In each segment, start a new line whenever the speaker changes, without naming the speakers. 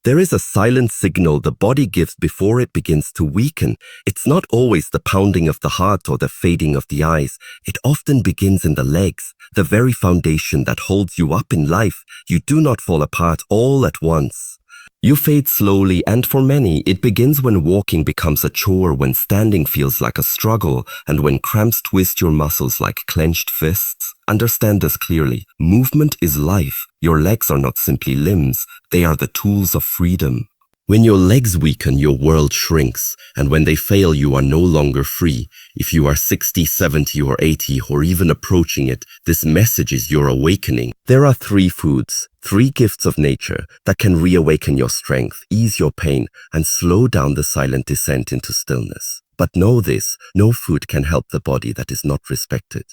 There is a silent signal the body gives before it begins to weaken. It's not always the pounding of the heart or the fading of the eyes. It often begins in the legs, the very foundation that holds you up in life. You do not fall apart all at once. You fade slowly, and for many, it begins when walking becomes a chore, when standing feels like a struggle, and when cramps twist your muscles like clenched fists. Understand this clearly. Movement is life. Your legs are not simply limbs. They are the tools of freedom. When your legs weaken, your world shrinks, and when they fail, you are no longer free. If you are 60, 70, or 80, or even approaching it, this message is your awakening. There are 3 foods, 3 gifts of nature that can reawaken your strength, ease your pain, and slow down the silent descent into stillness. But know this, no food can help the body that is not respected.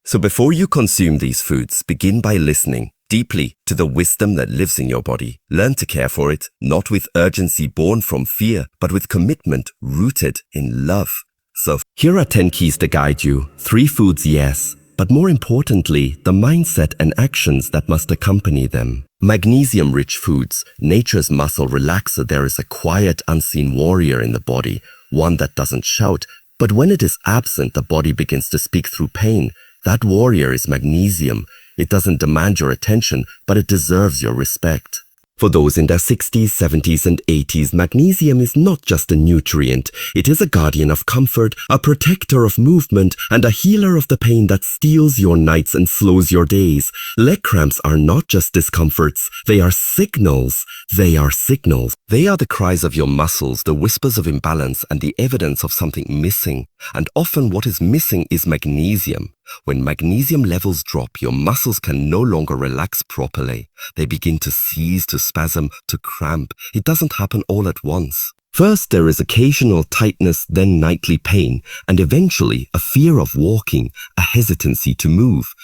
So before you consume these foods, begin by listening deeply to the wisdom that lives in your body. Learn to care for it, not with urgency born from fear, but with commitment rooted in love. So here are 10 keys to guide you. 3 foods, yes, but more importantly, the mindset and actions that must accompany them. Magnesium-rich foods, nature's muscle relaxer. There is a quiet, unseen warrior in the body, one that doesn't shout, but when it is absent, the body begins to speak through pain. That warrior is magnesium. It doesn't demand your attention, but it deserves your respect. For those in their 60s, 70s, and 80s, magnesium is not just a nutrient. It is a guardian of comfort, a protector of movement, and a healer of the pain that steals your nights and slows your days. Leg cramps are not just discomforts. They are signals. They are signals. They are the cries of your muscles, the whispers of imbalance, and the evidence of something missing. And often what is missing is magnesium. When magnesium levels drop, your muscles can no longer relax properly. They begin to seize, to spasm, to cramp. It doesn't happen all at once. First, there is occasional tightness, then nightly pain, and eventually a fear of walking, a hesitancy to move.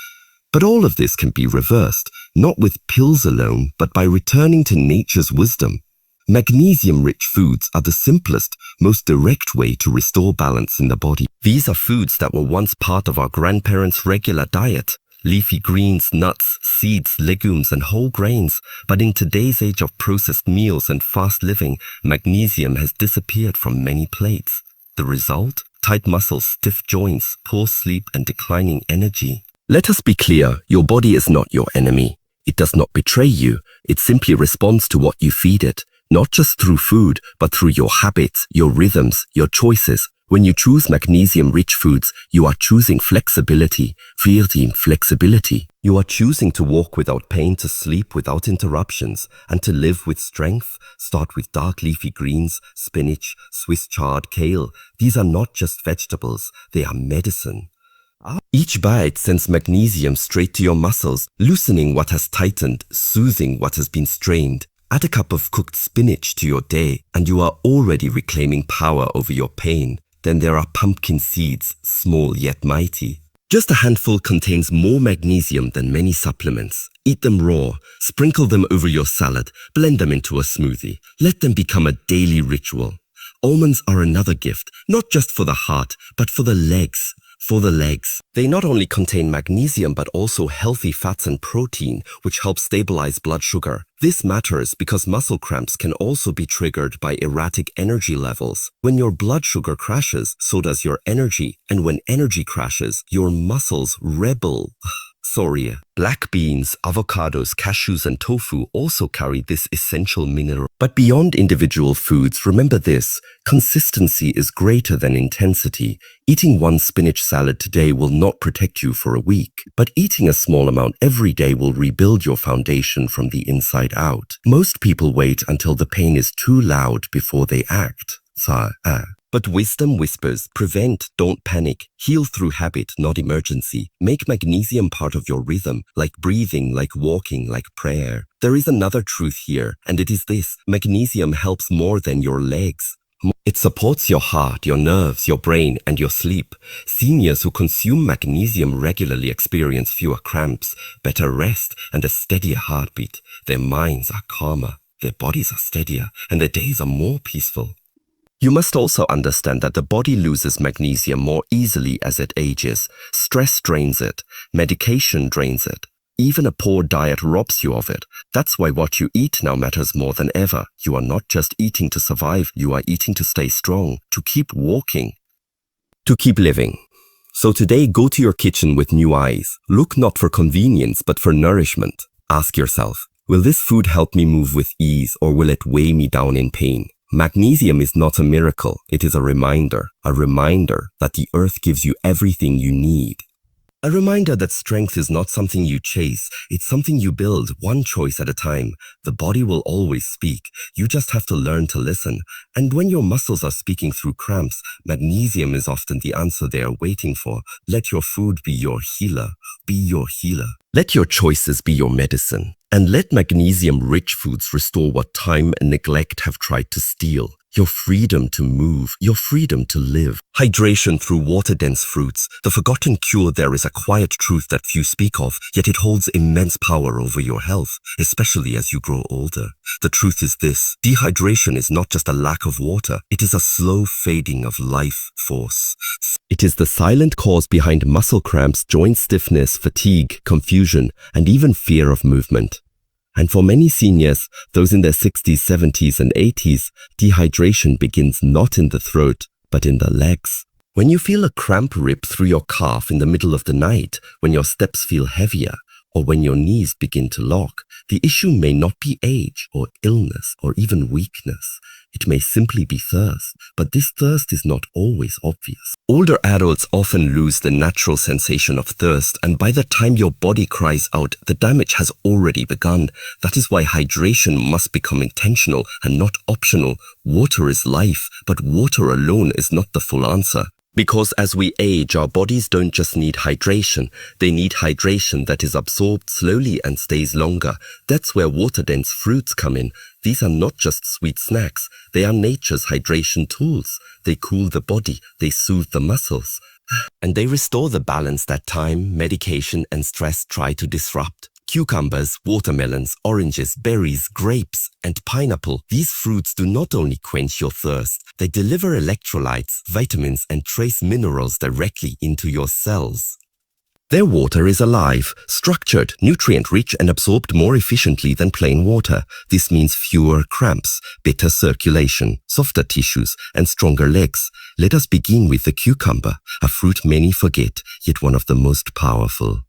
But all of this can be reversed, not with pills alone, but by returning to nature's wisdom. Magnesium-rich foods are the simplest, most direct way to restore balance in the body. These are foods that were once part of our grandparents' regular diet. Leafy greens, nuts, seeds, legumes, and whole grains. But in today's age of processed meals and fast living, magnesium has disappeared from many plates. The result? Tight muscles, stiff joints, poor sleep, and declining energy. Let us be clear, your body is not your enemy. It does not betray you. It simply responds to what you feed it. Not just through food, but through your habits, your rhythms, your choices. When you choose magnesium-rich foods, you are choosing flexibility, flexibility. You are choosing to walk without pain, to sleep without interruptions, and to live with strength. Start with dark leafy greens, spinach, Swiss chard, kale. These are not just vegetables, they are medicine. Each bite sends magnesium straight to your muscles, loosening what has tightened, soothing what has been strained. Add a cup of cooked spinach to your day, and you are already reclaiming power over your pain. Then there are pumpkin seeds, small yet mighty. Just a handful contains more magnesium than many supplements. Eat them raw, sprinkle them over your salad, blend them into a smoothie. Let them become a daily ritual. Almonds are another gift, not just for the heart, but for the legs. They not only contain magnesium but also healthy fats and protein, which help stabilize blood sugar. This matters because muscle cramps can also be triggered by erratic energy levels. When your blood sugar crashes, so does your energy, and when energy crashes, your muscles rebel. Black beans, avocados, cashews, and tofu also carry this essential mineral. But beyond individual foods, remember this: consistency is greater than intensity. Eating one spinach salad today will not protect you for a week, but eating a small amount every day will rebuild your foundation from the inside out. Most people wait until the pain is too loud before they act. But wisdom whispers, prevent, don't panic, heal through habit, not emergency. Make magnesium part of your rhythm, like breathing, like walking, like prayer. There is another truth here, and it is this: magnesium helps more than your legs. It supports your heart, your nerves, your brain, and your sleep. Seniors who consume magnesium regularly experience fewer cramps, better rest, and a steadier heartbeat. Their minds are calmer, their bodies are steadier, and their days are more peaceful. You must also understand that the body loses magnesium more easily as it ages. Stress drains it. Medication drains it. Even a poor diet robs you of it. That's why what you eat now matters more than ever. You are not just eating to survive, you are eating to stay strong, to keep walking, to keep living. So today, go to your kitchen with new eyes. Look not for convenience, but for nourishment. Ask yourself, will this food help me move with ease, or will it weigh me down in pain? Magnesium is not a miracle. It is a reminder that the earth gives you everything you need. A reminder that strength is not something you chase, it's something you build, one choice at a time. The body will always speak. You just have to learn to listen. And when your muscles are speaking through cramps, magnesium is often the answer they are waiting for. Let your food be your healer. Be your healer. Let your choices be your medicine. And let magnesium-rich foods restore what time and neglect have tried to steal. Your freedom to move, your freedom to live. Hydration through water-dense fruits. The forgotten cure there is a quiet truth that few speak of, yet it holds immense power over your health, especially as you grow older. The truth is this: dehydration is not just a lack of water, it is a slow fading of life force. It is the silent cause behind muscle cramps, joint stiffness, fatigue, confusion, and even fear of movement. And for many seniors, those in their 60s, 70s, and 80s, dehydration begins not in the throat, but in the legs. When you feel a cramp rip through your calf in the middle of the night, when your steps feel heavier, or when your knees begin to lock, the issue may not be age or illness or even weakness. It may simply be thirst, but this thirst is not always obvious. Older adults often lose the natural sensation of thirst, and by the time your body cries out, the damage has already begun. That is why hydration must become intentional and not optional. Water is life, but water alone is not the full answer. Because as we age, our bodies don't just need hydration, they need hydration that is absorbed slowly and stays longer. That's where water-dense fruits come in. These are not just sweet snacks, they are nature's hydration tools. They cool the body, they soothe the muscles, and they restore the balance that time, medication, and stress try to disrupt. Cucumbers, watermelons, oranges, berries, grapes, and pineapple. These fruits do not only quench your thirst, they deliver electrolytes, vitamins, and trace minerals directly into your cells. Their water is alive, structured, nutrient-rich, and absorbed more efficiently than plain water. This means fewer cramps, better circulation, softer tissues, and stronger legs. Let us begin with the cucumber, a fruit many forget, yet one of the most powerful.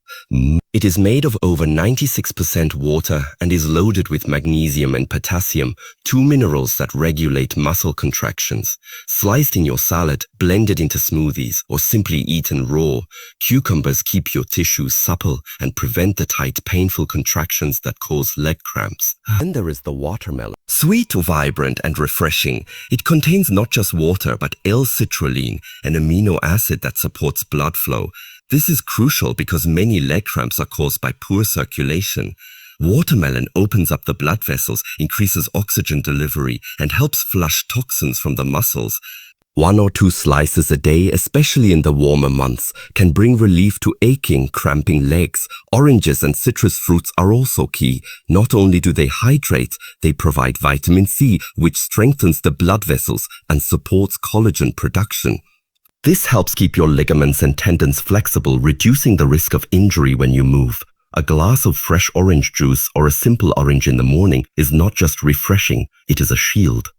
It is made of over 96% water and is loaded with magnesium and potassium, two minerals that regulate muscle contractions. Sliced in your salad, blended into smoothies, or simply eaten raw, cucumbers keep your tissues supple and prevent the tight, painful contractions that cause leg cramps. Then there is the watermelon. Sweet, vibrant, and refreshing, it contains not just water but L-citrulline, an amino acid that supports blood flow. This is crucial because many leg cramps are caused by poor circulation. Watermelon opens up the blood vessels, increases oxygen delivery, and helps flush toxins from the muscles. 1 or 2 slices a day, especially in the warmer months, can bring relief to aching, cramping legs. Oranges and citrus fruits are also key. Not only do they hydrate, they provide vitamin C, which strengthens the blood vessels and supports collagen production. This helps keep your ligaments and tendons flexible, reducing the risk of injury when you move. A glass of fresh orange juice or a simple orange in the morning is not just refreshing, it is a shield.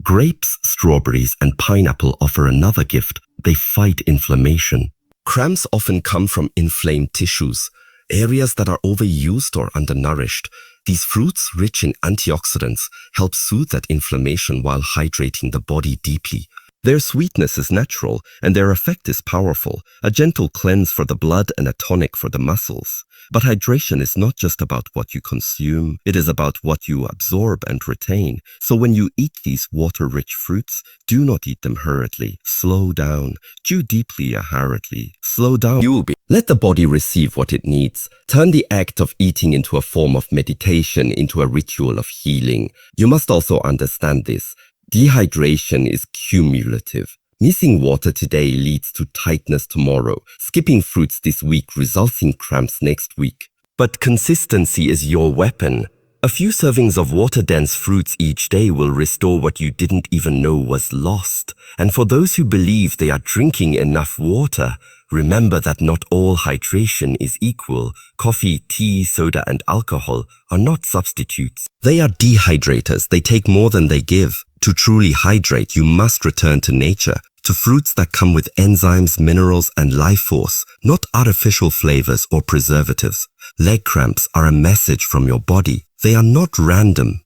Grapes, strawberries, and pineapple offer another gift. They fight inflammation. Cramps often come from inflamed tissues, areas that are overused or undernourished. These fruits, rich in antioxidants, help soothe that inflammation while hydrating the body deeply. Their sweetness is natural, and their effect is powerful, a gentle cleanse for the blood and a tonic for the muscles. But hydration is not just about what you consume, it is about what you absorb and retain. So when you eat these water-rich fruits, do not eat them hurriedly. Slow down. Chew deeply and hurriedly. Slow down. Let the body receive what it needs. Turn the act of eating into a form of meditation, into a ritual of healing. You must also understand this. Dehydration is cumulative. Missing water today leads to tightness tomorrow. Skipping fruits this week results in cramps next week. But consistency is your weapon. A few servings of water-dense fruits each day will restore what you didn't even know was lost. And for those who believe they are drinking enough water, Remember that not all hydration is equal. Coffee, tea, soda, and alcohol are not substitutes. They are dehydrators. They take more than they give. To truly hydrate, you must return to nature, to fruits that come with enzymes, minerals, and life force, not artificial flavors or preservatives. Leg cramps are a message from your body. They are not random.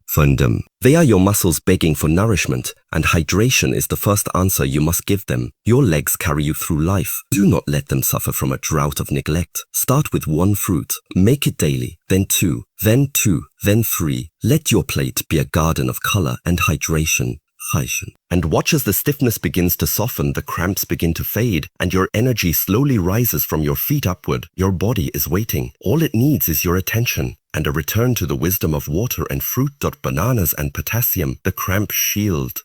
They are your muscles begging for nourishment, and hydration is the first answer you must give them. Your legs carry you through life. Do not let them suffer from a drought of neglect. Start with 1 fruit. Make it daily. Then 2. Then 2. Then 3. Let your plate be a garden of color and hydration. And watch as the stiffness begins to soften, the cramps begin to fade, and your energy slowly rises from your feet upward. Your body is waiting. All it needs is your attention and a return to the wisdom of water and fruit. Bananas and potassium, the cramp shield.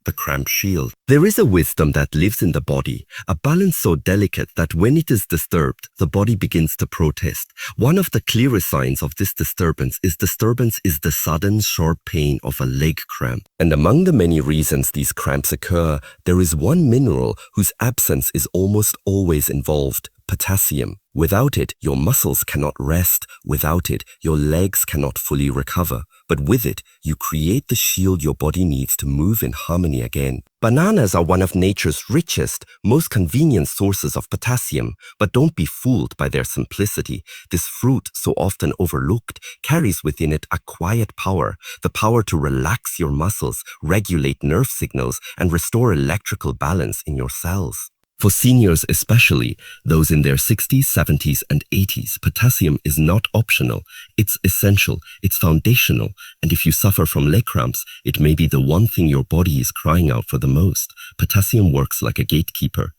There is a wisdom that lives in the body, a balance so delicate that when it is disturbed, the body begins to protest. One of the clearest signs of this disturbance is the sudden sharp pain of a leg cramp. And among the many reasons these cramps occur, there is one mineral whose absence is almost always involved: potassium. Without it, your muscles cannot rest. Without it, your legs cannot fully recover. But with it, you create the shield your body needs to move in harmony again. Bananas are one of nature's richest, most convenient sources of potassium, but don't be fooled by their simplicity. This fruit, so often overlooked, carries within it a quiet power, the power to relax your muscles, regulate nerve signals, and restore electrical balance in your cells. For seniors especially, those in their 60s, 70s, and 80s, potassium is not optional. It's essential, it's foundational, and if you suffer from leg cramps, it may be the one thing your body is crying out for the most. Potassium works like a gatekeeper.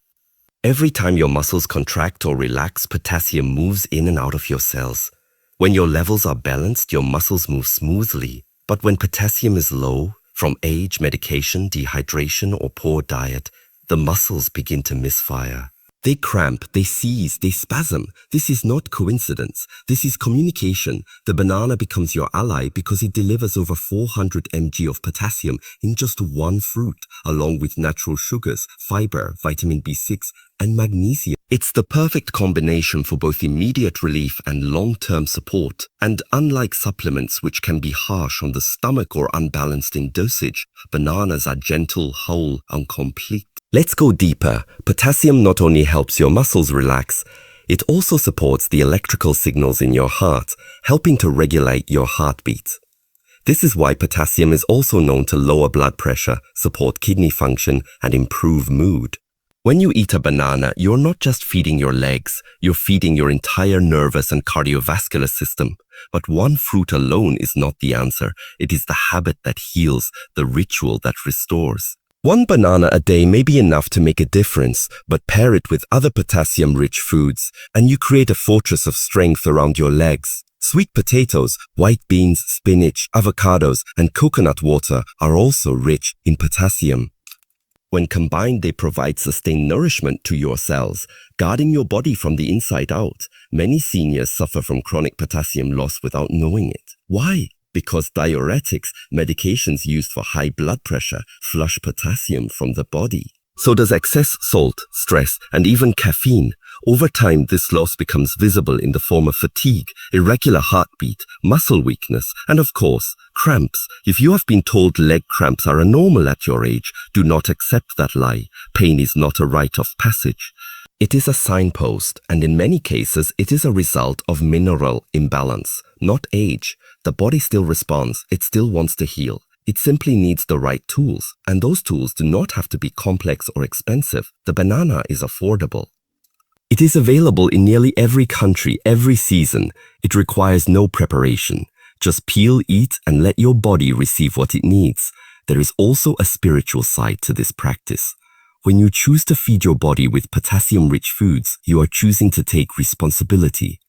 Every time your muscles contract or relax, potassium moves in and out of your cells. When your levels are balanced, your muscles move smoothly. But when potassium is low, from age, medication, dehydration, or poor diet, the muscles begin to misfire. They cramp, they seize, they spasm. This is not coincidence. This is communication. The banana becomes your ally because it delivers over 400 mg of potassium in just 1 fruit, along with natural sugars, fiber, vitamin B6, and magnesium. It's the perfect combination for both immediate relief and long-term support. And unlike supplements which can be harsh on the stomach or unbalanced in dosage, bananas are gentle, whole, and complete. Let's go deeper. Potassium not only helps your muscles relax, it also supports the electrical signals in your heart, helping to regulate your heartbeat. This is why potassium is also known to lower blood pressure, support kidney function, and improve mood. When you eat a banana, you're not just feeding your legs, you're feeding your entire nervous and cardiovascular system. But 1 fruit alone is not the answer. It is the habit that heals, the ritual that restores. 1 banana a day may be enough to make a difference, but pair it with other potassium-rich foods, and you create a fortress of strength around your legs. Sweet potatoes, white beans, spinach, avocados, and coconut water are also rich in potassium. When combined, they provide sustained nourishment to your cells, guarding your body from the inside out. Many seniors suffer from chronic potassium loss without knowing it. Why? Because diuretics, medications used for high blood pressure, flush potassium from the body. So does excess salt, stress, and even caffeine. Over time, this loss becomes visible in the form of fatigue, irregular heartbeat, muscle weakness, and of course, cramps. If you have been told leg cramps are normal at your age, do not accept that lie. Pain is not a rite of passage. It is a signpost, and in many cases, it is a result of mineral imbalance, not age. The body still responds, it still wants to heal. It simply needs the right tools, and those tools do not have to be complex or expensive. The banana is affordable. It is available in nearly every country, every season. It requires no preparation. Just peel, eat, and let your body receive what it needs. There is also a spiritual side to this practice. When you choose to feed your body with potassium-rich foods, you are choosing to take responsibility.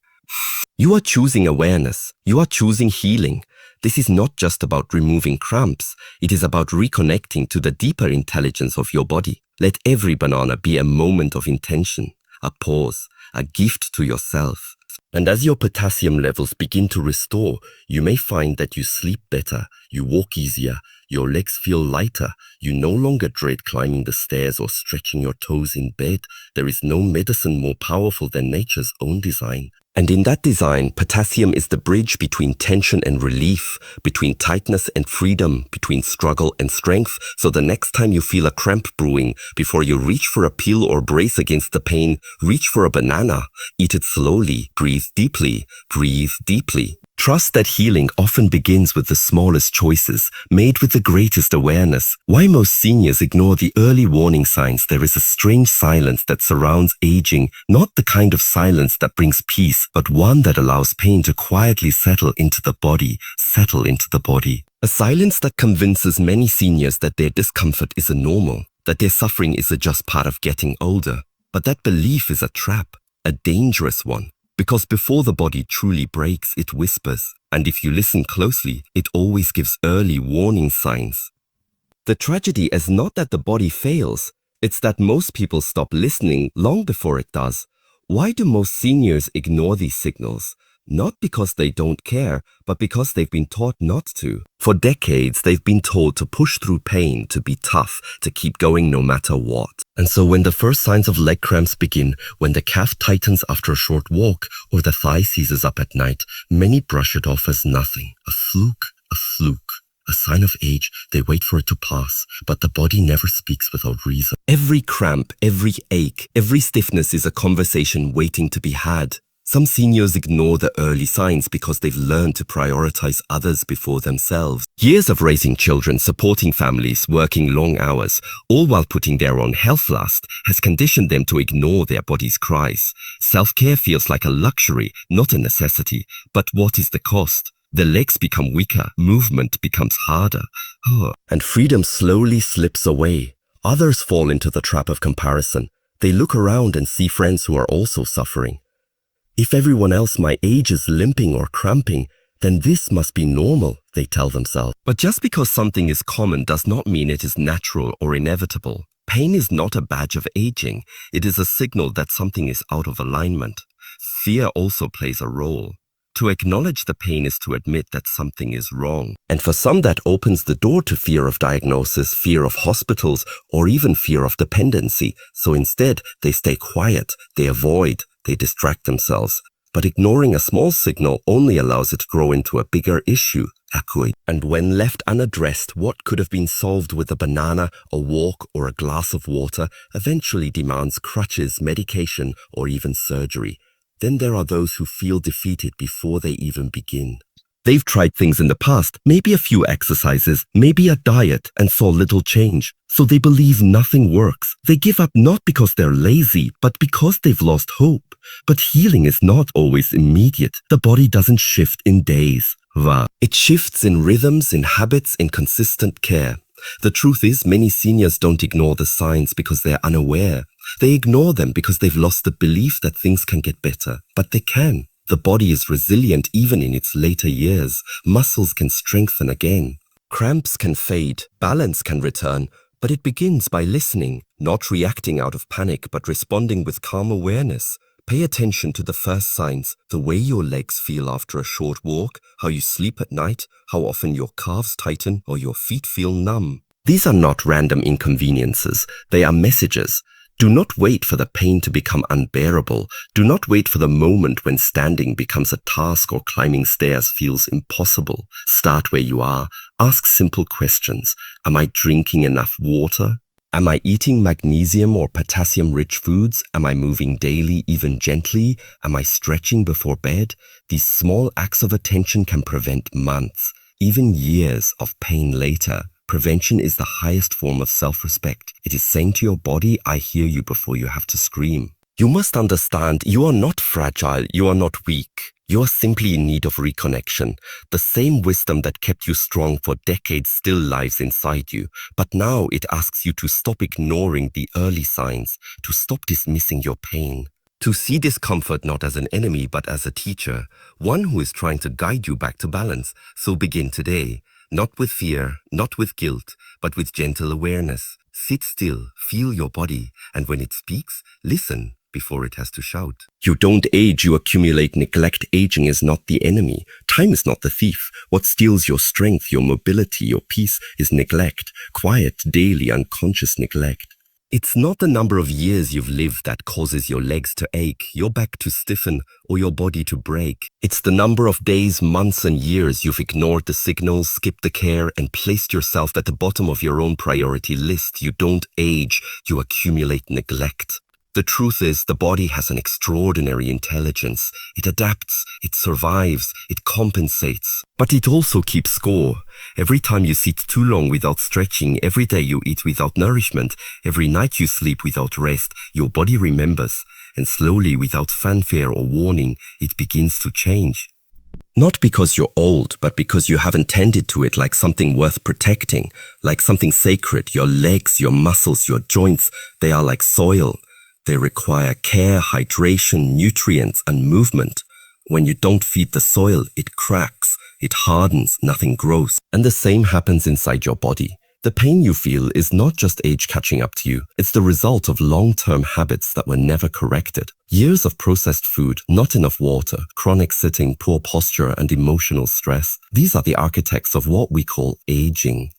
You are choosing awareness. You are choosing healing. This is not just about removing cramps. It is about reconnecting to the deeper intelligence of your body. Let every banana be a moment of intention, a pause, a gift to yourself. And as your potassium levels begin to restore, you may find that you sleep better, you walk easier, your legs feel lighter, you no longer dread climbing the stairs or stretching your toes in bed. There is no medicine more powerful than nature's own design. And in that design, potassium is the bridge between tension and relief, between tightness and freedom, between struggle and strength. So the next time you feel a cramp brewing, before you reach for a pill or brace against the pain, reach for a banana, eat it slowly, breathe deeply, breathe deeply. Trust that healing often begins with the smallest choices, made with the greatest awareness. Why most seniors ignore the early warning signs? There is a strange silence that surrounds aging, not the kind of silence that brings peace, but one that allows pain to quietly settle into the body, A silence that convinces many seniors that their discomfort is a normal, that their suffering is just part of getting older. But that belief is a trap, a dangerous one. Because before the body truly breaks, it whispers. And if you listen closely, it always gives early warning signs. The tragedy is not that the body fails, it's that most people stop listening long before it does. Why do most seniors ignore these signals? Not because they don't care, but because they've been taught not to. For decades, they've been told to push through pain, to be tough, to keep going no matter what. And so when the first signs of leg cramps begin, when the calf tightens after a short walk, or the thigh seizes up at night, many brush it off as nothing. A fluke, a sign of age. They wait for it to pass, but the body never speaks without reason. Every cramp, every ache, every stiffness is a conversation waiting to be had. Some seniors ignore the early signs because they've learned to prioritize others before themselves. Years of raising children, supporting families, working long hours, all while putting their own health last, has conditioned them to ignore their body's cries. Self-care feels like a luxury, not a necessity. But what is the cost? The legs become weaker, movement becomes harder, and freedom slowly slips away. Others fall into the trap of comparison. They look around and see friends who are also suffering. If everyone else my age is limping or cramping, then this must be normal, they tell themselves. But just because something is common does not mean it is natural or inevitable. Pain is not a badge of aging. It is a signal that something is out of alignment. Fear also plays a role. To acknowledge the pain is to admit that something is wrong. And for some, that opens the door to fear of diagnosis, fear of hospitals, or even fear of dependency. So instead, they stay quiet, they avoid, they distract themselves. But ignoring a small signal only allows it to grow into a bigger issue. And when left unaddressed, what could have been solved with a banana, a walk, or a glass of water eventually demands crutches, medication, or even surgery. Then there are those who feel defeated before they even begin. They've tried things in the past, maybe a few exercises, maybe a diet, and saw little change. So they believe nothing works. They give up not because they're lazy, but because they've lost hope. But healing is not always immediate. The body doesn't shift in days. It shifts in rhythms, in habits, in consistent care. The truth is, many seniors don't ignore the signs because they're unaware. They ignore them because they've lost the belief that things can get better. But they can. The body is resilient even in its later years. Muscles can strengthen again. Cramps can fade. Balance can return. But it begins by listening, not reacting out of panic, but responding with calm awareness. Pay attention to the first signs, the way your legs feel after a short walk, how you sleep at night, how often your calves tighten or your feet feel numb. These are not random inconveniences. They are messages. Do not wait for the pain to become unbearable. Do not wait for the moment when standing becomes a task or climbing stairs feels impossible. Start where you are. Ask simple questions. Am I drinking enough water? Am I eating magnesium or potassium-rich foods? Am I moving daily, even gently? Am I stretching before bed? These small acts of attention can prevent months, even years of pain later. Prevention is the highest form of self-respect. It is saying to your body, I hear you before you have to scream. You must understand you are not fragile, you are not weak. You are simply in need of reconnection. The same wisdom that kept you strong for decades still lies inside you. But now it asks you to stop ignoring the early signs, to stop dismissing your pain, to see discomfort not as an enemy but as a teacher, one who is trying to guide you back to balance. So begin today. Not with fear, not with guilt, but with gentle awareness. Sit still, feel your body, and when it speaks, listen. before it has to shout. You don't age, you accumulate neglect. Aging is not the enemy. Time is not the thief. What steals your strength, your mobility, your peace is neglect. Quiet, daily, unconscious neglect. It's not the number of years you've lived that causes your legs to ache, your back to stiffen, or your body to break. It's the number of days, months, and years you've ignored the signals, skipped the care, and placed yourself at the bottom of your own priority list. You don't age, you accumulate neglect. The truth is, the body has an extraordinary intelligence. It adapts, it survives, it compensates. But it also keeps score. Every time you sit too long without stretching, every day you eat without nourishment, every night you sleep without rest, your body remembers. And slowly, without fanfare or warning, it begins to change. Not because you're old, but because you haven't tended to it like something worth protecting, like something sacred. Your legs, your muscles, your joints, they are like soil. They require care, hydration, nutrients, and movement. When you don't feed the soil, it cracks, it hardens, nothing grows. And the same happens inside your body. The pain you feel is not just age catching up to you. It's the result of long-term habits that were never corrected. Years of processed food, not enough water, chronic sitting, poor posture, and emotional stress. These are the architects of what we call aging.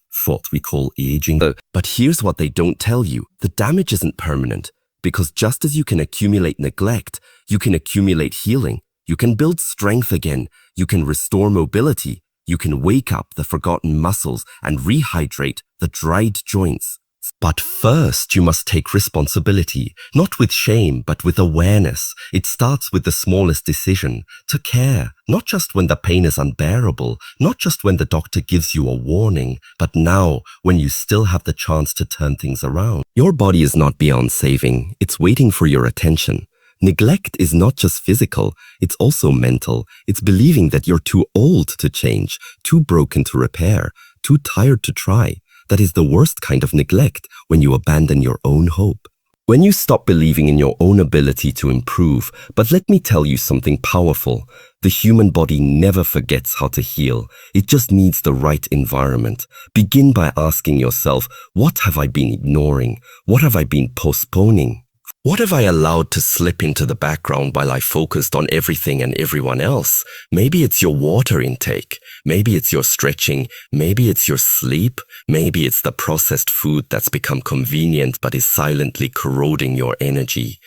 But here's what they don't tell you. The damage isn't permanent. Because just as you can accumulate neglect, you can accumulate healing. You can build strength again. You can restore mobility. You can wake up the forgotten muscles and rehydrate the dried joints. But first, you must take responsibility, not with shame, but with awareness. It starts with the smallest decision, to care, not just when the pain is unbearable, not just when the doctor gives you a warning, but now, when you still have the chance to turn things around. Your body is not beyond saving. It's waiting for your attention. Neglect is not just physical, it's also mental. It's believing that you're too old to change, too broken to repair, too tired to try. That is the worst kind of neglect, when you abandon your own hope. When you stop believing in your own ability to improve. But let me tell you something powerful. The human body never forgets how to heal. It just needs the right environment. Begin by asking yourself, what have I been ignoring? What have I been postponing? What have I allowed to slip into the background while I focused on everything and everyone else? Maybe it's your water intake. Maybe it's your stretching. Maybe it's your sleep. Maybe it's the processed food that's become convenient but is silently corroding your energy.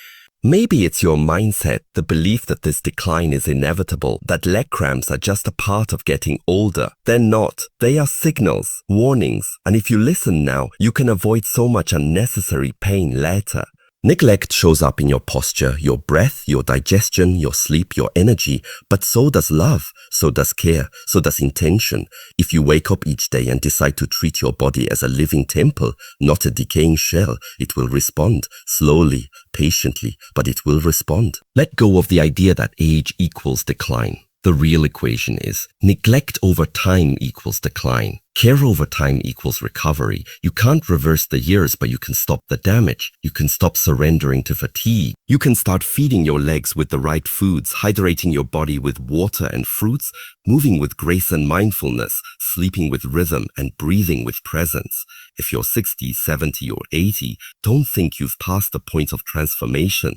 Maybe it's your mindset, the belief that this decline is inevitable, that leg cramps are just a part of getting older. They're not. They are signals, warnings, and if you listen now, you can avoid so much unnecessary pain later. Neglect shows up in your posture, your breath, your digestion, your sleep, your energy, but so does love, so does care, so does intention. If you wake up each day and decide to treat your body as a living temple, not a decaying shell, it will respond, slowly, patiently, but it will respond. Let go of the idea that age equals decline. The real equation is neglect over time equals decline. Care over time equals recovery. You can't reverse the years, but you can stop the damage. You can stop surrendering to fatigue. You can start feeding your legs with the right foods, hydrating your body with water and fruits, moving with grace and mindfulness, sleeping with rhythm, and breathing with presence. If you're 60, 70, or 80, don't think you've passed the point of transformation.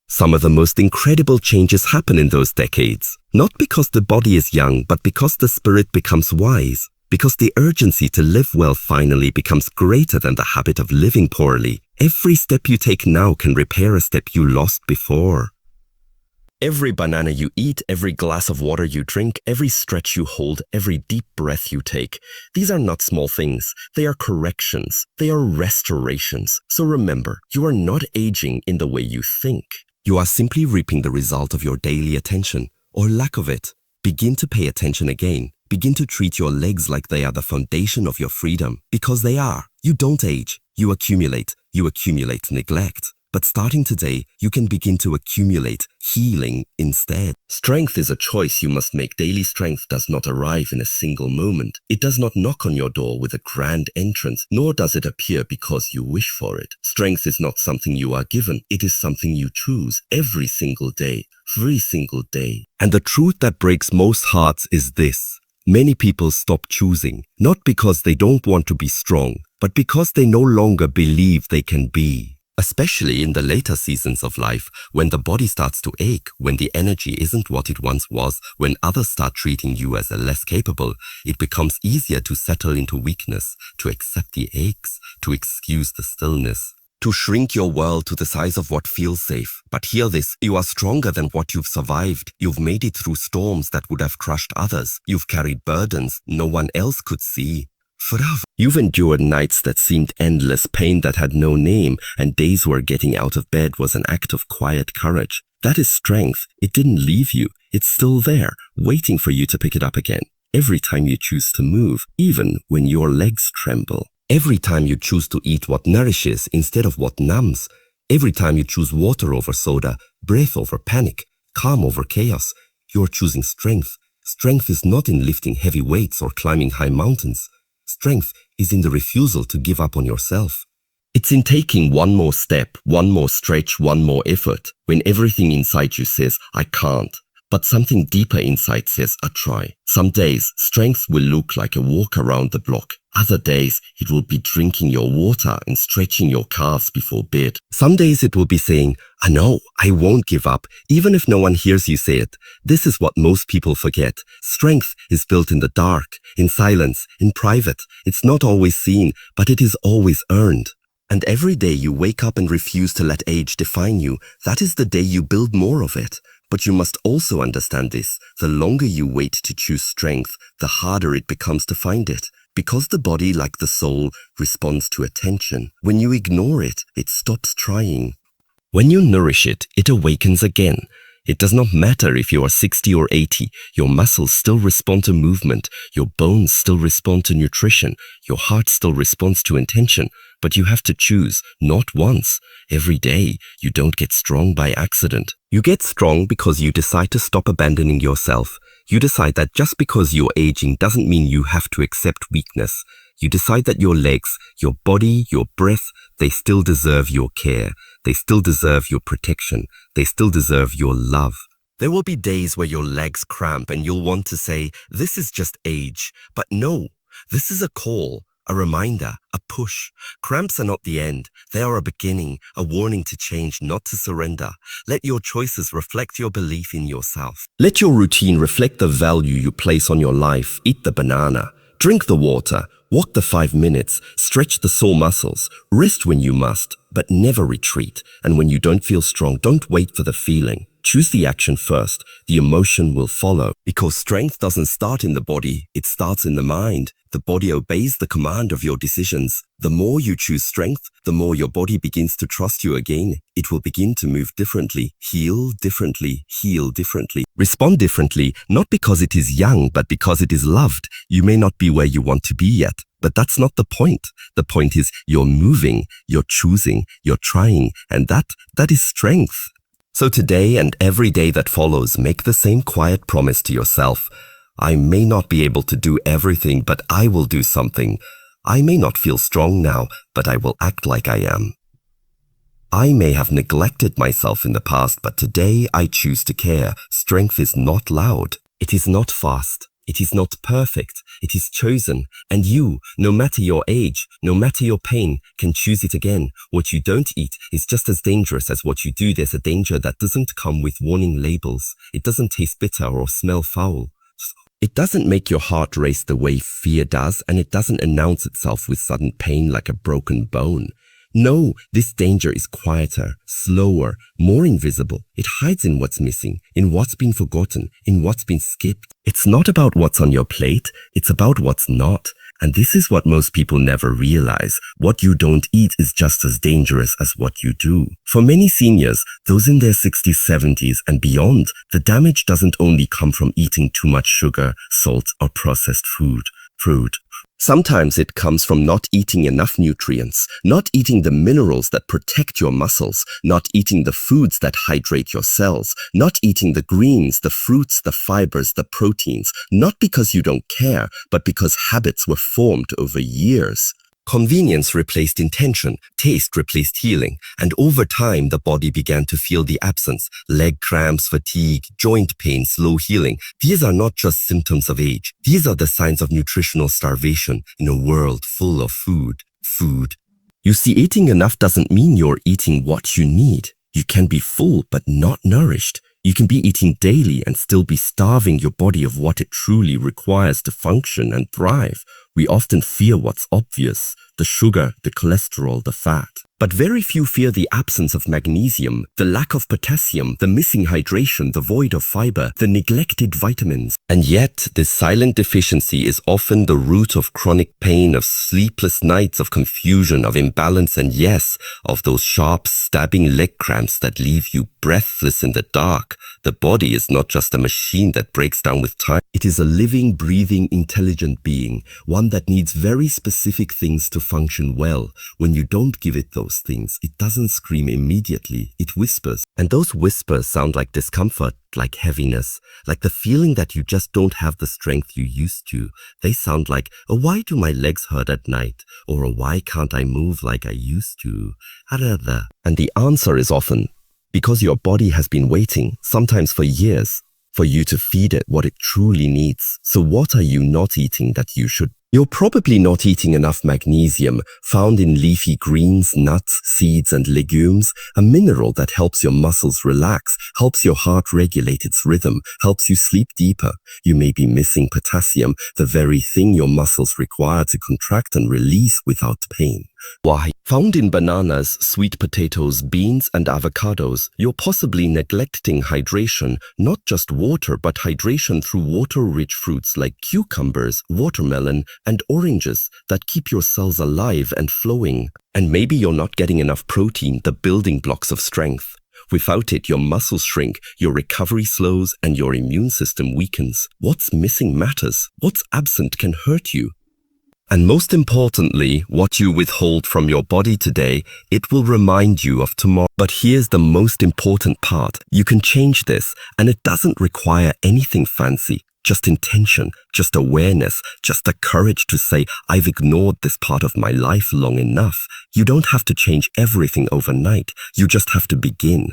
Some of the most incredible changes happen in those decades. Not because the body is young, but because the spirit becomes wise. Because the urgency to live well finally becomes greater than the habit of living poorly. Every step you take now can repair a step you lost before. Every banana you eat, every glass of water you drink, every stretch you hold, every deep breath you take. These are not small things. They are corrections. They are restorations. So remember, you are not aging in the way you think. You are simply reaping the result of your daily attention, or lack of it. Begin to pay attention again. Begin to treat your legs like they are the foundation of your freedom, because they are. You don't age. You accumulate neglect. But starting today, you can begin to accumulate healing instead. Strength is a choice you must make. Daily strength does not arrive in a single moment. It does not knock on your door with a grand entrance, nor does it appear because you wish for it. Strength is not something you are given. It is something you choose every single day. And the truth that breaks most hearts is this. Many people stop choosing, not because they don't want to be strong, but because they no longer believe they can be. Especially in the later seasons of life, when the body starts to ache, when the energy isn't what it once was, when others start treating you as less capable, it becomes easier to settle into weakness, to accept the aches, to excuse the stillness, to shrink your world to the size of what feels safe. But hear this, you are stronger than what you've survived. You've made it through storms that would have crushed others. You've carried burdens no one else could see. You've endured nights that seemed endless, pain that had no name, and days where getting out of bed was an act of quiet courage. That is strength. It didn't leave you. It's still there, waiting for you to pick it up again. Every time you choose to move, even when your legs tremble. Every time you choose to eat what nourishes instead of what numbs. Every time you choose water over soda, breath over panic, calm over chaos, you're choosing strength. Strength is not in lifting heavy weights or climbing high mountains. Strength is in the refusal to give up on yourself. It's in taking one more step, one more stretch, one more effort, when everything inside you says, I can't. But something deeper inside says, I try. Some days, strength will look like a walk around the block. Other days, it will be drinking your water and stretching your calves before bed. Some days it will be saying, I know, I won't give up, even if no one hears you say it. This is what most people forget. Strength is built in the dark, in silence, in private. It's not always seen, but it is always earned. And every day you wake up and refuse to let age define you, that is the day you build more of it. But you must also understand this. The longer you wait to choose strength, the harder it becomes to find it. Because the body, like the soul, responds to attention. When you ignore it, it stops trying. When you nourish it, it awakens again. It does not matter if you are 60 or 80, your muscles still respond to movement, your bones still respond to nutrition, your heart still responds to intention. But you have to choose, not once, every day. You don't get strong by accident. You get strong because you decide to stop abandoning yourself. You decide that just because you're aging doesn't mean you have to accept weakness. You decide that your legs, your body, your breath, they still deserve your care. They still deserve your protection. They still deserve your love. There will be days where your legs cramp and you'll want to say, this is just age. But no, this is a call, a reminder, a push. Cramps are not the end. They are a beginning, a warning to change, not to surrender. Let your choices reflect your belief in yourself. Let your routine reflect the value you place on your life. Eat the banana. Drink the water. Walk the 5 minutes. Stretch the sore muscles. Rest when you must, but never retreat. And when you don't feel strong, don't wait for the feeling. Choose the action first. The emotion will follow. Because strength doesn't start in the body, it starts in the mind. The body obeys the command of your decisions. The more you choose strength, the more your body begins to trust you again. It will begin to move differently, heal differently, respond differently, not because it is young, but because it is loved. You may not be where you want to be yet, but that's not the point. The point is you're moving, you're choosing, you're trying, and that is strength. So today and every day that follows, make the same quiet promise to yourself. I may not be able to do everything, but I will do something. I may not feel strong now, but I will act like I am. I may have neglected myself in the past, but today I choose to care. Strength is not loud. It is not fast. It is not perfect. It is chosen. And you, no matter your age, no matter your pain, can choose it again. What you don't eat is just as dangerous as what you do. There's a danger that doesn't come with warning labels. It doesn't taste bitter or smell foul. It doesn't make your heart race the way fear does, and it doesn't announce itself with sudden pain like a broken bone. No, this danger is quieter, slower, more invisible. It hides in what's missing, in what's been forgotten, in what's been skipped. It's not about what's on your plate, it's about what's not. And this is what most people never realize. What you don't eat is just as dangerous as what you do. For many seniors, those in their 60s, 70s and beyond, the damage doesn't only come from eating too much sugar, salt or processed food. Sometimes it comes from not eating enough nutrients, not eating the minerals that protect your muscles, not eating the foods that hydrate your cells, not eating the greens, the fruits, the fibers, the proteins, not because you don't care, but because habits were formed over years. Convenience replaced intention, taste replaced healing, and over time the body began to feel the absence. Leg cramps, fatigue, joint pain, slow healing. These are not just symptoms of age. These are the signs of nutritional starvation in a world full of food. You see, eating enough doesn't mean you're eating what you need. You can be full but not nourished. You can be eating daily and still be starving your body of what it truly requires to function and thrive. We often fear what's obvious, the sugar, the cholesterol, the fat. But very few fear the absence of magnesium, the lack of potassium, the missing hydration, the void of fiber, the neglected vitamins. And yet, this silent deficiency is often the root of chronic pain, of sleepless nights, of confusion, of imbalance, and yes, of those sharp, stabbing leg cramps that leave you breathless in the dark. The body is not just a machine that breaks down with time. It is a living, breathing, intelligent being, one that needs very specific things to function well. When you don't give it those things, it doesn't scream immediately, it whispers. And those whispers sound like discomfort, like heaviness, like the feeling that you just don't have the strength you used to. They sound like, oh, why do my legs hurt at night? Or oh, why can't I move like I used to? And the answer is often, because your body has been waiting, sometimes for years, for you to feed it what it truly needs. So what are you not eating that you should? You're probably not eating enough magnesium, found in leafy greens, nuts, seeds, and legumes, a mineral that helps your muscles relax, helps your heart regulate its rhythm, helps you sleep deeper. You may be missing potassium, the very thing your muscles require to contract and release without pain. Why? Found in bananas, sweet potatoes, beans, and avocados, you're possibly neglecting hydration, not just water, but hydration through water-rich fruits like cucumbers, watermelon, and oranges that keep your cells alive and flowing. And maybe you're not getting enough protein, the building blocks of strength. Without it, your muscles shrink, your recovery slows, and your immune system weakens. What's missing matters. What's absent can hurt you. And most importantly, what you withhold from your body today, it will remind you of tomorrow. But here's the most important part. You can change this, and it doesn't require anything fancy. Just intention, just awareness, just the courage to say, I've ignored this part of my life long enough. You don't have to change everything overnight. You just have to begin.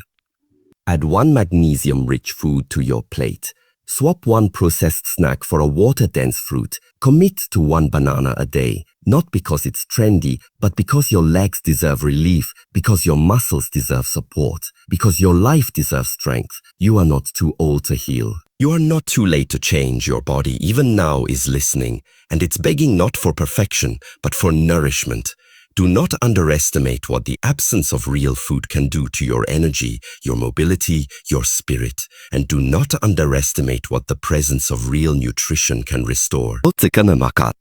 Add one magnesium-rich food to your plate. Swap one processed snack for a water-dense fruit. Commit to one banana a day, not because it's trendy, but because your legs deserve relief, because your muscles deserve support, because your life deserves strength. You are not too old to heal. You are not too late to change. Your body, even now, is listening, and it's begging not for perfection, but for nourishment. Do not underestimate what the absence of real food can do to your energy, your mobility, your spirit. And do not underestimate what the presence of real nutrition can restore.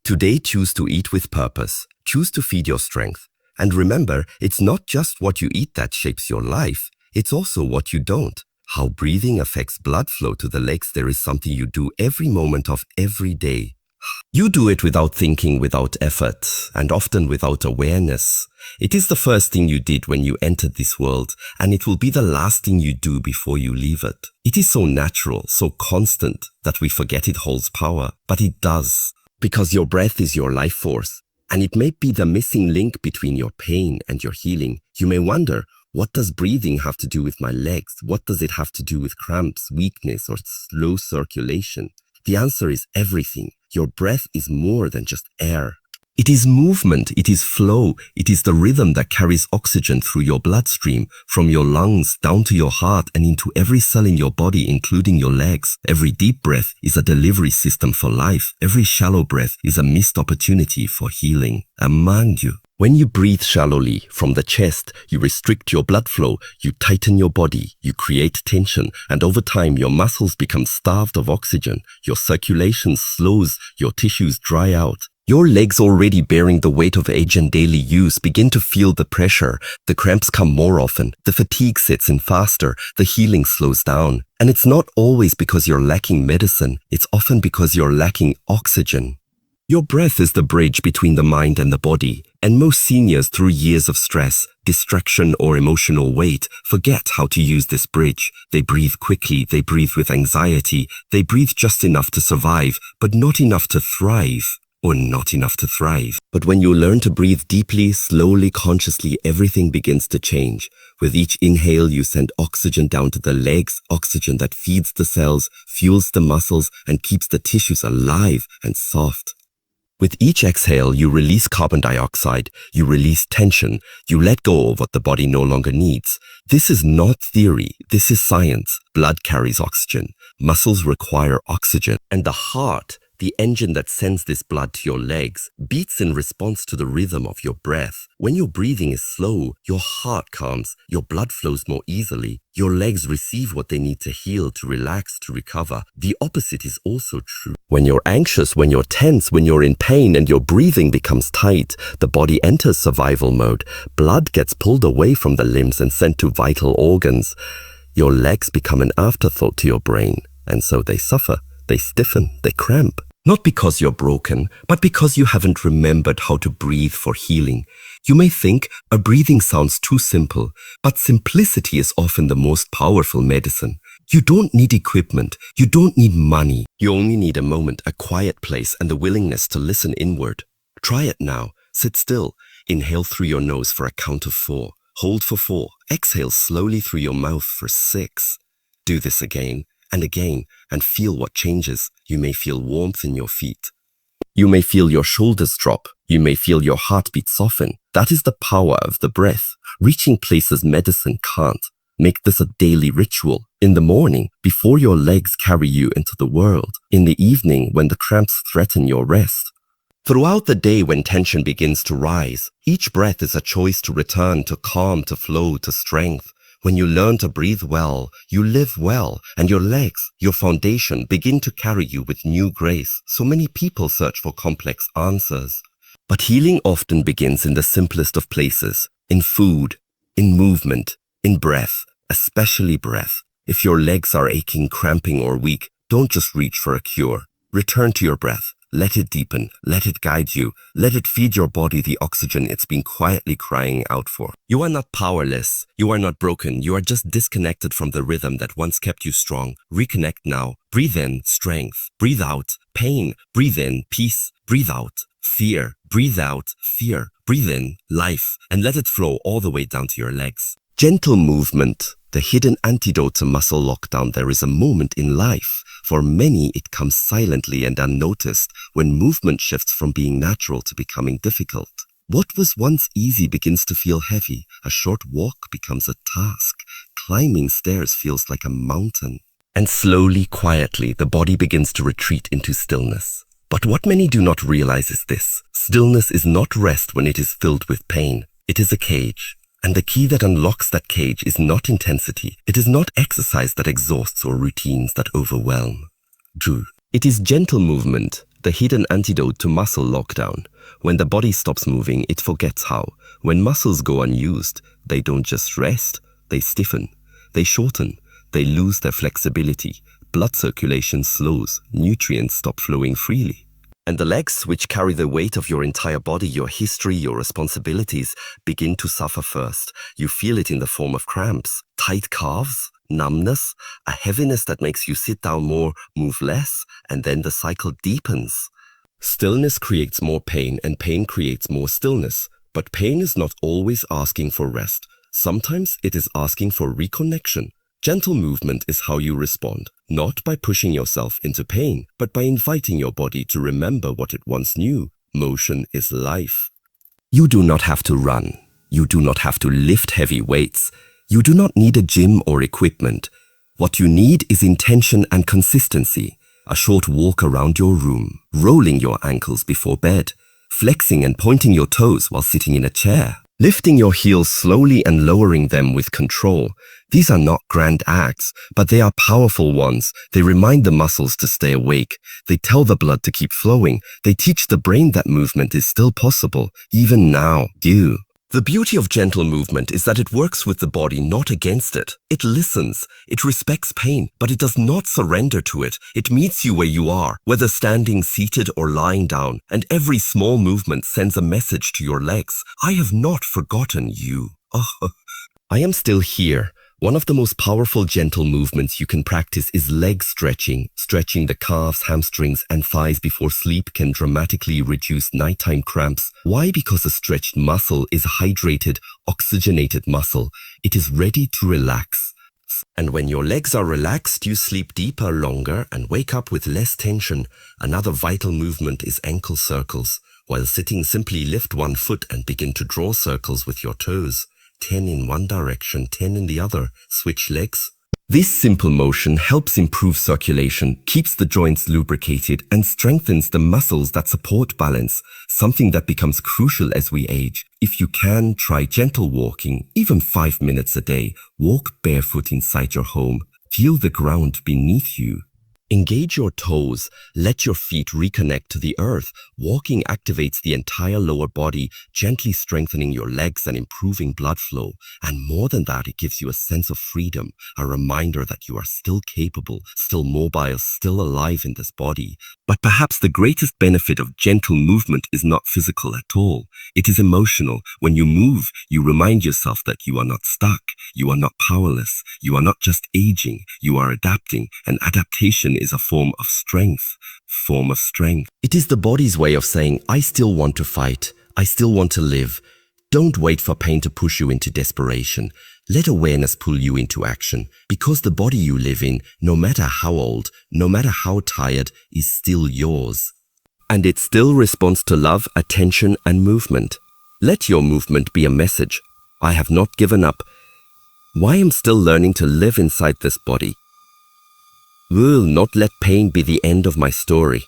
Today, choose to eat with purpose. Choose to feed your strength. And remember, it's not just what you eat that shapes your life. It's also what you don't. How breathing affects blood flow to the legs. There is something you do every moment of every day. You do it without thinking, without effort, and often without awareness. It is the first thing you did when you entered this world, and it will be the last thing you do before you leave it. It is so natural, so constant, that we forget it holds power. But it does, because your breath is your life force, and it may be the missing link between your pain and your healing. You may wonder, what does breathing have to do with my legs? What does it have to do with cramps, weakness, or slow circulation? The answer is everything. Your breath is more than just air. It is movement, it is flow, it is the rhythm that carries oxygen through your bloodstream, from your lungs down to your heart and into every cell in your body, including your legs. Every deep breath is a delivery system for life. Every shallow breath is a missed opportunity for healing. And mind you, when you breathe shallowly from the chest, you restrict your blood flow, you tighten your body, you create tension, and over time your muscles become starved of oxygen, your circulation slows, your tissues dry out. Your legs, already bearing the weight of age and daily use, begin to feel the pressure. The cramps come more often, the fatigue sets in faster, the healing slows down. And it's not always because you're lacking medicine, it's often because you're lacking oxygen. Your breath is the bridge between the mind and the body, and most seniors, through years of stress, distraction, or emotional weight, forget how to use this bridge. They breathe quickly, they breathe with anxiety, they breathe just enough to survive, but not enough to thrive. Or not enough to thrive. But when you learn to breathe deeply, slowly, consciously, everything begins to change. With each inhale, you send oxygen down to the legs, oxygen that feeds the cells, fuels the muscles, and keeps the tissues alive and soft. With each exhale, you release carbon dioxide, you release tension, you let go of what the body no longer needs. This is not theory, this is science. Blood carries oxygen, muscles require oxygen, and the heart, the engine that sends this blood to your legs, beats in response to the rhythm of your breath. When your breathing is slow, your heart calms, your blood flows more easily, your legs receive what they need to heal, to relax, to recover. The opposite is also true. When you're anxious, when you're tense, when you're in pain and your breathing becomes tight, the body enters survival mode. Blood gets pulled away from the limbs and sent to vital organs. Your legs become an afterthought to your brain, and so they suffer, they stiffen, they cramp. Not because you're broken, but because you haven't remembered how to breathe for healing. You may think a breathing sounds too simple, but simplicity is often the most powerful medicine. You don't need equipment, you don't need money. You only need a moment, a quiet place, and the willingness to listen inward. Try it now. Sit still. Inhale through your nose for a count of 4. Hold for 4. Exhale slowly through your mouth for 6. Do this again and again, and feel what changes. You may feel warmth in your feet. You may feel your shoulders drop. You may feel your heartbeat soften. That is the power of the breath, reaching places medicine can't. Make this a daily ritual. In the morning, before your legs carry you into the world. In the evening, when the cramps threaten your rest. Throughout the day, when tension begins to rise, each breath is a choice to return, to calm, to flow, to strength. When you learn to breathe well, you live well, and your legs, your foundation, begin to carry you with new grace. So many people search for complex answers. But healing often begins in the simplest of places, in food, in movement, in breath, especially breath. If your legs are aching, cramping, or weak, don't just reach for a cure. Return to your breath. Let it deepen. Let it guide you. Let it feed your body the oxygen it's been quietly crying out for. You are not powerless. You are not broken. You are just disconnected from the rhythm that once kept you strong. Reconnect now. Breathe in, strength. Breathe out, pain. Breathe in, peace. Breathe out, fear. Breathe out, fear. Breathe in, life. And let it flow all the way down to your legs. Gentle movement. The hidden antidote to muscle lockdown. There is a moment in life. For many, it comes silently and unnoticed when movement shifts from being natural to becoming difficult. What was once easy begins to feel heavy. A short walk becomes a task. Climbing stairs feels like a mountain. And slowly, quietly, the body begins to retreat into stillness. But what many do not realize is this. Stillness is not rest when it is filled with pain. It is a cage. And the key that unlocks that cage is not intensity. It is not exercise that exhausts or routines that overwhelm. True. It is gentle movement, the hidden antidote to muscle lockdown. When the body stops moving, it forgets how. When muscles go unused, they don't just rest, they stiffen, they shorten, they lose their flexibility. Blood circulation slows, nutrients stop flowing freely. And the legs, which carry the weight of your entire body, your history, your responsibilities, begin to suffer first. You feel it in the form of cramps, tight calves, numbness, a heaviness that makes you sit down more, move less, and then the cycle deepens. Stillness creates more pain, and pain creates more stillness. But pain is not always asking for rest. Sometimes it is asking for reconnection. Gentle movement is how you respond, not by pushing yourself into pain, but by inviting your body to remember what it once knew. Motion is life. You do not have to run. You do not have to lift heavy weights. You do not need a gym or equipment. What you need is intention and consistency. A short walk around your room, rolling your ankles before bed, flexing and pointing your toes while sitting in a chair. Lifting your heels slowly and lowering them with control. These are not grand acts, but they are powerful ones. They remind the muscles to stay awake. They tell the blood to keep flowing. They teach the brain that movement is still possible, even now. The beauty of gentle movement is that it works with the body, not against it. It listens. It respects pain, but it does not surrender to it. It meets you where you are, whether standing, seated, or lying down. And every small movement sends a message to your legs. I have not forgotten you. I am still here. One of the most powerful gentle movements you can practice is leg stretching. Stretching the calves, hamstrings, and thighs before sleep can dramatically reduce nighttime cramps. Why? Because a stretched muscle is a hydrated, oxygenated muscle. It is ready to relax. And when your legs are relaxed, you sleep deeper, longer, and wake up with less tension. Another vital movement is ankle circles. While sitting, simply lift one foot and begin to draw circles with your toes. 10 in one direction, 10 in the other. Switch legs. This simple motion helps improve circulation, keeps the joints lubricated, and strengthens the muscles that support balance, something that becomes crucial as we age. If you can, try gentle walking, even 5 minutes a day. Walk barefoot inside your home. Feel the ground beneath you. Engage your toes. Let your feet reconnect to the earth. Walking activates the entire lower body, gently strengthening your legs and improving blood flow. And more than that, it gives you a sense of freedom, a reminder that you are still capable, still mobile, still alive in this body. But perhaps the greatest benefit of gentle movement is not physical at all. It is emotional. When you move, you remind yourself that you are not stuck, you are not powerless, you are not just aging, you are adapting, and adaptation is a form of strength. It is the body's way of saying, I still want to fight, I still want to live. Don't wait for pain to push you into desperation. Let awareness pull you into action, because the body you live in, no matter how old, no matter how tired, is still yours. And it still responds to love, attention, and movement. Let your movement be a message. I have not given up. I am still learning to live inside this body. Will not let pain be the end of my story.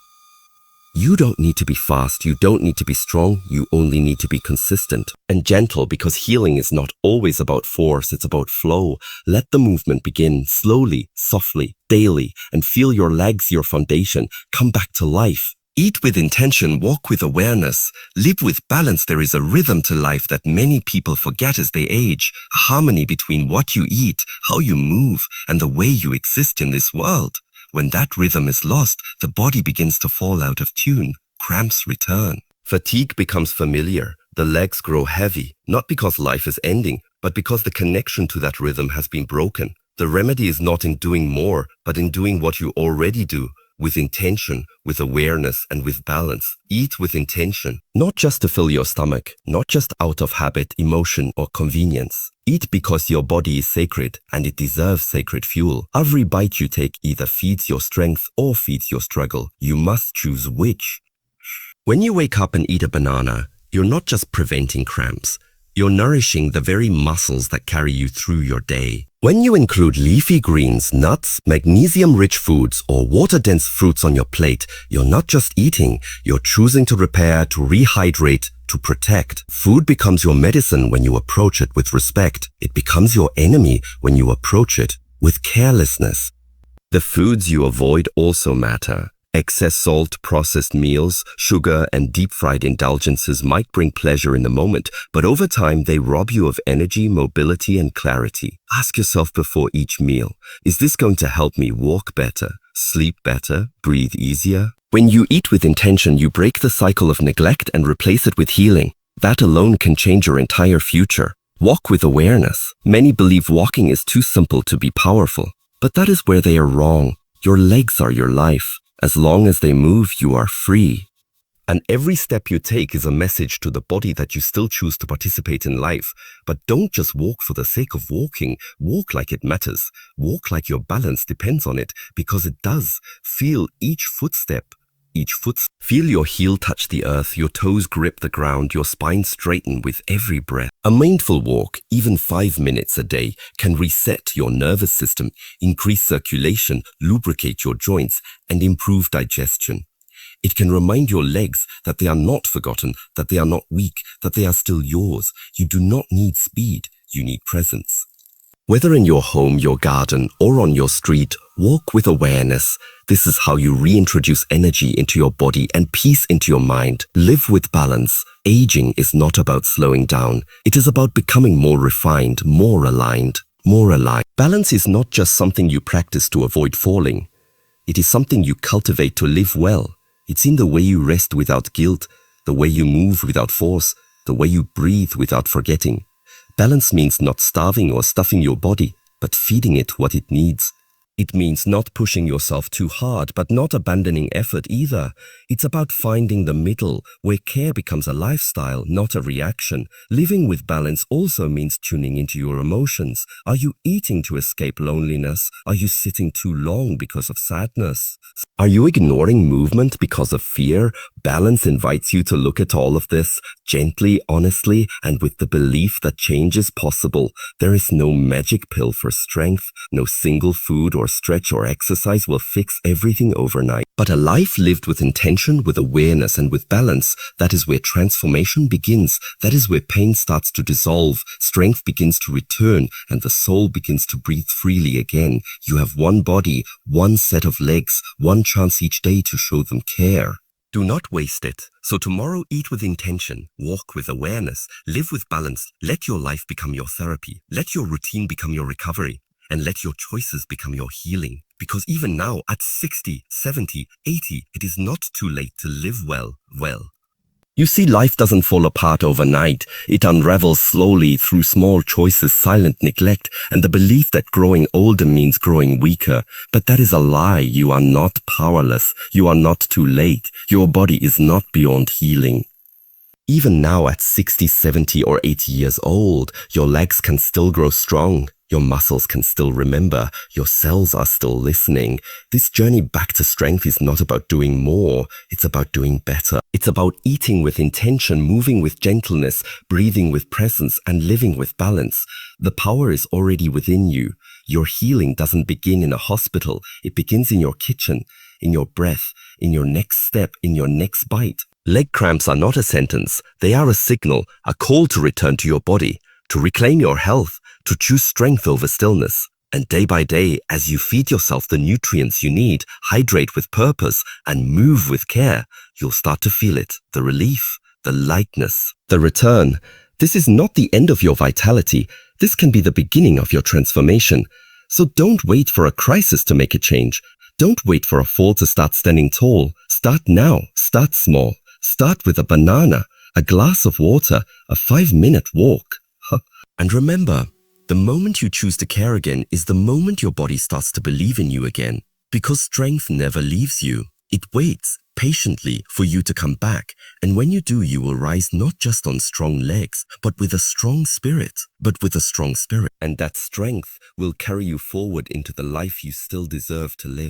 You don't need to be fast, you don't need to be strong, you only need to be consistent and gentle, because healing is not always about force, it's about flow. Let the movement begin slowly, softly, daily, and feel your legs, your foundation, come back to life. Eat with intention, walk with awareness, live with balance. There is a rhythm to life that many people forget as they age. A harmony between what you eat, how you move, and the way you exist in this world. When that rhythm is lost, the body begins to fall out of tune. Cramps return. Fatigue becomes familiar. The legs grow heavy, not because life is ending, but because the connection to that rhythm has been broken. The remedy is not in doing more, but in doing what you already do. With intention, with awareness, and with balance. Eat with intention, not just to fill your stomach, not just out of habit, emotion, or convenience. Eat because your body is sacred, and it deserves sacred fuel. Every bite you take either feeds your strength or feeds your struggle. You must choose which. When you wake up and eat a banana, you're not just preventing cramps. You're nourishing the very muscles that carry you through your day. When you include leafy greens, nuts, magnesium-rich foods, or water-dense fruits on your plate, you're not just eating, you're choosing to repair, to rehydrate, to protect. Food becomes your medicine when you approach it with respect. It becomes your enemy when you approach it with carelessness. The foods you avoid also matter. Excess salt, processed meals, sugar, and deep-fried indulgences might bring pleasure in the moment, but over time they rob you of energy, mobility, and clarity. Ask yourself before each meal, is this going to help me walk better, sleep better, breathe easier? When you eat with intention, you break the cycle of neglect and replace it with healing. That alone can change your entire future. Walk with awareness. Many believe walking is too simple to be powerful, but that is where they are wrong. Your legs are your life. As long as they move, you are free. And every step you take is a message to the body that you still choose to participate in life. But don't just walk for the sake of walking. Walk like it matters. Walk like your balance depends on it, because it does. Feel each footstep. Feel your heel touch the earth, your toes grip the ground, your spine straighten with every breath. A mindful walk, even 5 minutes a day, can reset your nervous system, increase circulation, lubricate your joints, and improve digestion. It can remind your legs that they are not forgotten, that they are not weak, that they are still yours. You do not need speed, you need presence. Whether in your home, your garden, or on your street, walk with awareness. This is how you reintroduce energy into your body and peace into your mind. Live with balance. Aging is not about slowing down. It is about becoming more refined, more aligned. Balance is not just something you practice to avoid falling. It is something you cultivate to live well. It's in the way you rest without guilt, the way you move without force, the way you breathe without forgetting. Balance means not starving or stuffing your body, but feeding it what it needs. It means not pushing yourself too hard, but not abandoning effort either. It's about finding the middle, where care becomes a lifestyle, not a reaction. Living with balance also means tuning into your emotions. Are you eating to escape loneliness? Are you sitting too long because of sadness? Are you ignoring movement because of fear? Balance invites you to look at all of this gently, honestly, and with the belief that change is possible. There is no magic pill for strength, no single food or stretch or exercise will fix everything overnight. But a life lived with intention, with awareness, and with balance, that is where transformation begins. That is where pain starts to dissolve, strength begins to return, and the soul begins to breathe freely again. You have one body, one set of legs, one chance each day to show them care. Do not waste it. So tomorrow, eat with intention, walk with awareness, live with balance. Let your life become your therapy. Let your routine become your recovery. And let your choices become your healing. Because even now, at 60, 70, 80, it is not too late to live well. You see, life doesn't fall apart overnight. It unravels slowly through small choices, silent neglect, and the belief that growing older means growing weaker. But that is a lie. You are not powerless. You are not too late. Your body is not beyond healing. Even now at 60, 70, or 80 years old, your legs can still grow strong. Your muscles can still remember. Your cells are still listening. This journey back to strength is not about doing more. It's about doing better. It's about eating with intention, moving with gentleness, breathing with presence, and living with balance. The power is already within you. Your healing doesn't begin in a hospital. It begins in your kitchen, in your breath, in your next step, in your next bite. Leg cramps are not a sentence. They are a signal, a call to return to your body, to reclaim your health, to choose strength over stillness. And day by day, as you feed yourself the nutrients you need, hydrate with purpose, and move with care, you'll start to feel it, the relief, the lightness, the return. This is not the end of your vitality. This can be the beginning of your transformation. So don't wait for a crisis to make a change. Don't wait for a fall to start standing tall. Start now. Start small. Start with a banana, a glass of water, a 5-minute walk. And remember, the moment you choose to care again is the moment your body starts to believe in you again. Because strength never leaves you. It waits patiently for you to come back. And when you do, you will rise not just on strong legs, but with a strong spirit. And that strength will carry you forward into the life you still deserve to live.